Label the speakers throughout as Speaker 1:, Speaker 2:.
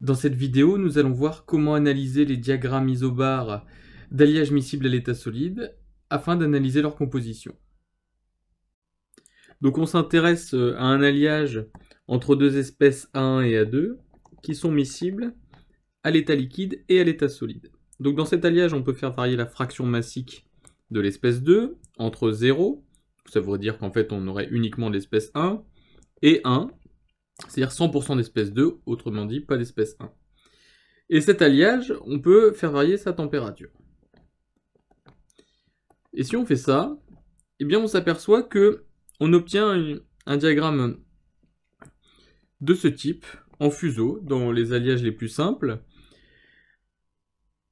Speaker 1: Dans cette vidéo, nous allons voir comment analyser les diagrammes isobars d'alliage miscible à l'état solide afin d'analyser leur composition. Donc on s'intéresse à un alliage entre deux espèces A1 et A2 qui sont miscibles à l'état liquide et à l'état solide. Donc dans cet alliage, on peut faire varier la fraction massique de l'espèce 2 entre 0, ça veut dire qu'en fait on aurait uniquement l'espèce 1, et 1, c'est-à-dire 100% d'espèce 2, autrement dit pas d'espèce 1. Et cet alliage, on peut faire varier sa température. Et si on fait ça, eh bien on s'aperçoit que on obtient un diagramme de ce type, en fuseau, dans les alliages les plus simples,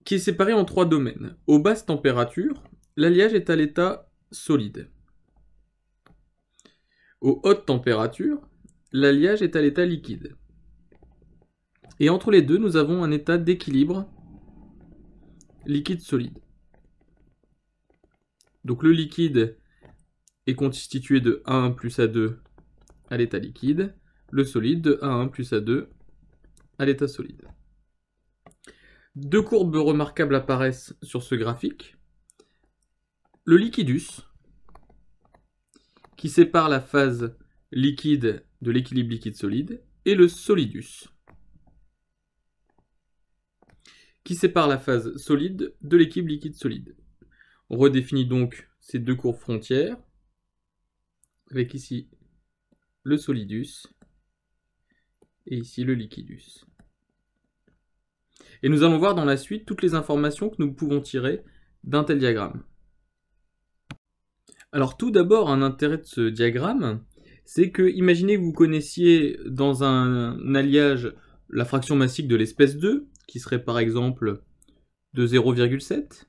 Speaker 1: qui est séparé en trois domaines. Aux basses températures, l'alliage est à l'état solide. Aux hautes températures, l'alliage est à l'état liquide. Et entre les deux, nous avons un état d'équilibre liquide-solide. Donc le liquide est constitué de A1 plus A2 à l'état liquide, le solide de A1 plus A2 à l'état solide. Deux courbes remarquables apparaissent sur ce graphique. Le liquidus, qui sépare la phase liquide de l'équilibre liquide-solide, et le solidus, qui sépare la phase solide de l'équilibre liquide-solide. On redéfinit donc ces deux courbes frontières, avec ici le solidus, et ici le liquidus. Et nous allons voir dans la suite toutes les informations que nous pouvons tirer d'un tel diagramme. Alors tout d'abord, un intérêt de ce diagramme, c'est que, imaginez que vous connaissiez dans un alliage la fraction massique de l'espèce 2, qui serait par exemple de 0,7,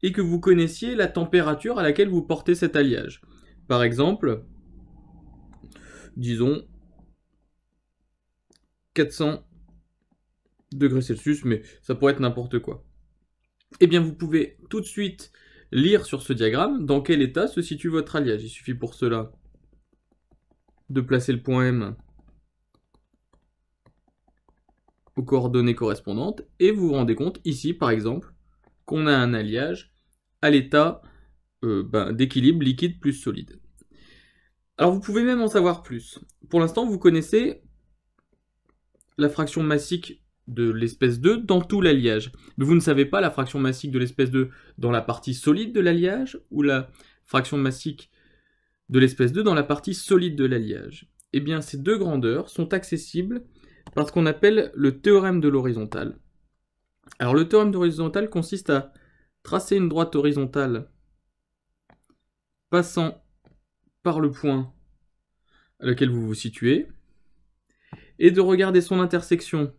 Speaker 1: et que vous connaissiez la température à laquelle vous portez cet alliage. Par exemple, disons 400 degrés Celsius, mais ça pourrait être n'importe quoi. Eh bien, vous pouvez tout de suite lire sur ce diagramme dans quel état se situe votre alliage. Il suffit pour cela de placer le point M aux coordonnées correspondantes, et vous vous rendez compte ici, par exemple, qu'on a un alliage à l'état d'équilibre liquide plus solide. Alors vous pouvez même en savoir plus. Pour l'instant, vous connaissez la fraction massique de l'espèce 2 dans tout l'alliage. Mais vous ne savez pas la fraction massique de l'espèce 2 dans la partie solide de l'alliage ou la fraction massique de l'espèce 2 dans la partie solide de l'alliage. Eh bien, ces deux grandeurs sont accessibles par ce qu'on appelle le théorème de l'horizontale. Alors, le théorème de l'horizontale consiste à tracer une droite horizontale passant par le point à lequel vous vous situez et de regarder son intersection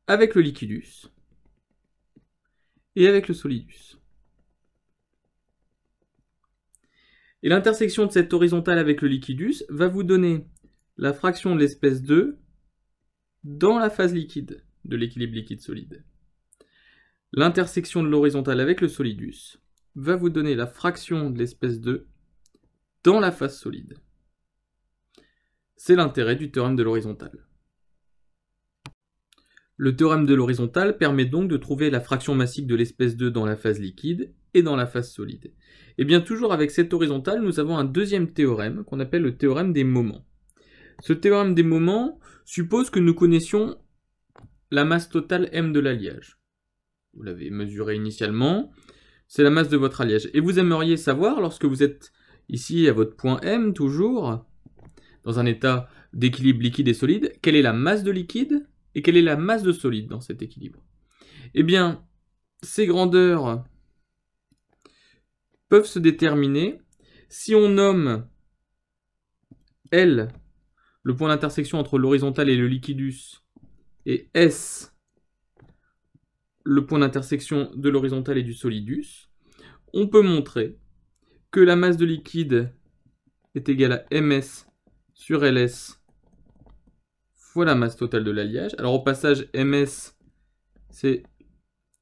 Speaker 1: avec le liquidus et avec le solidus. Et l'intersection de cette horizontale avec le liquidus va vous donner la fraction de l'espèce 2 dans la phase liquide de l'équilibre liquide-solide. L'intersection de l'horizontale avec le solidus va vous donner la fraction de l'espèce 2 dans la phase solide. C'est l'intérêt du théorème de l'horizontale. Le théorème de l'horizontale permet donc de trouver la fraction massique de l'espèce 2 dans la phase liquide et dans la phase solide. Et bien toujours avec cette horizontale, nous avons un deuxième théorème qu'on appelle le théorème des moments. Ce théorème des moments suppose que nous connaissions la masse totale M de l'alliage. Vous l'avez mesuré initialement, c'est la masse de votre alliage. Et vous aimeriez savoir, lorsque vous êtes ici à votre point M, toujours, dans un état d'équilibre liquide et solide, quelle est la masse de liquide et quelle est la masse de solide dans cet équilibre. Eh bien, ces grandeurs peuvent se déterminer si on nomme L le point d'intersection entre l'horizontale et le liquidus, et S le point d'intersection de l'horizontale et du solidus. On peut montrer que la masse de liquide est égale à MS sur LS fois la masse totale de l'alliage. Alors au passage, MS, c'est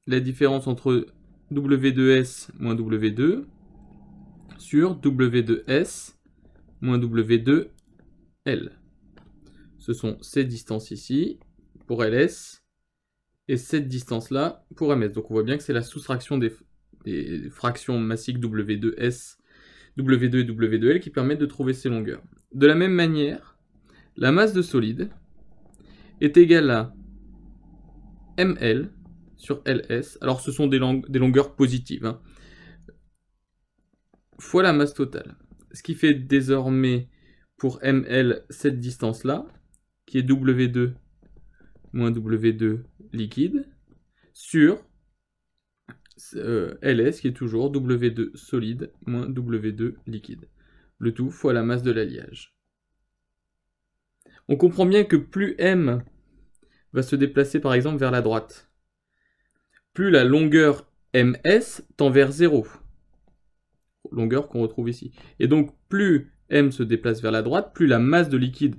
Speaker 1: la différence entre W de S moins W2 sur W de S moins W de L. ce sont ces distances ici pour ls et cette distance-là pour ms. Donc on voit bien que c'est la soustraction des fractions massiques W2S, W2 et W2L qui permettent de trouver ces longueurs. De la même manière, la masse de solide est égale à ML sur LS. Alors ce sont des longueurs positives, hein, fois la masse totale. Ce qui fait désormais pour ML cette distance-là, qui est W2 moins W2 liquide, sur LS qui est toujours W2 solide moins W2 liquide. Le tout fois la masse de l'alliage. On comprend bien que plus M va se déplacer par exemple vers la droite, plus la longueur MS tend vers 0. Longueur qu'on retrouve ici. Et donc plus M se déplace vers la droite, plus la masse de liquide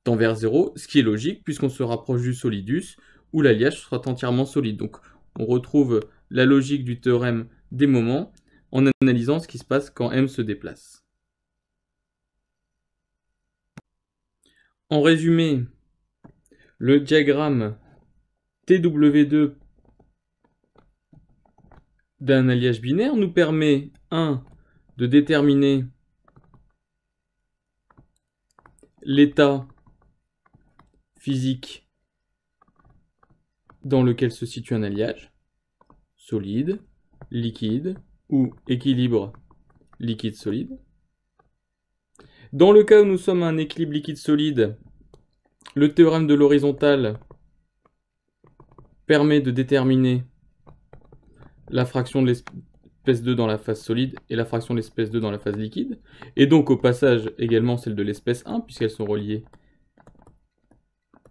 Speaker 1: tend vers 0, ce qui est logique puisqu'on se rapproche du solidus où l'alliage sera entièrement solide. Donc on retrouve la logique du théorème des moments en analysant ce qui se passe quand M se déplace. En résumé, le diagramme TW2 d'un alliage binaire nous permet 1. De déterminer l'état physique dans lequel se situe un alliage, solide, liquide ou équilibre liquide-solide. Dans le cas où nous sommes à un équilibre liquide-solide, le théorème de l'horizontale permet de déterminer la fraction de l'espèce 2 dans la phase solide et la fraction de l'espèce 2 dans la phase liquide, et donc au passage également celle de l'espèce 1, puisqu'elles sont reliées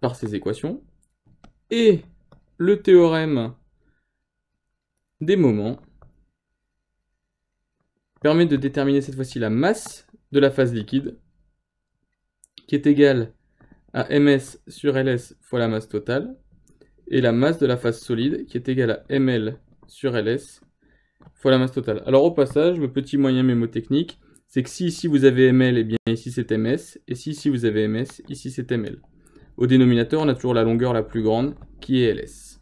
Speaker 1: par ces équations. Et le théorème des moments permet de déterminer cette fois-ci la masse de la phase liquide, qui est égale à ms sur ls fois la masse totale, et la masse de la phase solide, qui est égale à ml sur ls fois la masse totale. Alors au passage, le petit moyen mémotechnique, c'est que si ici vous avez ml, et bien ici c'est ms, et si ici vous avez ms, ici c'est ml. Au dénominateur, on a toujours la longueur la plus grande, qui est ls.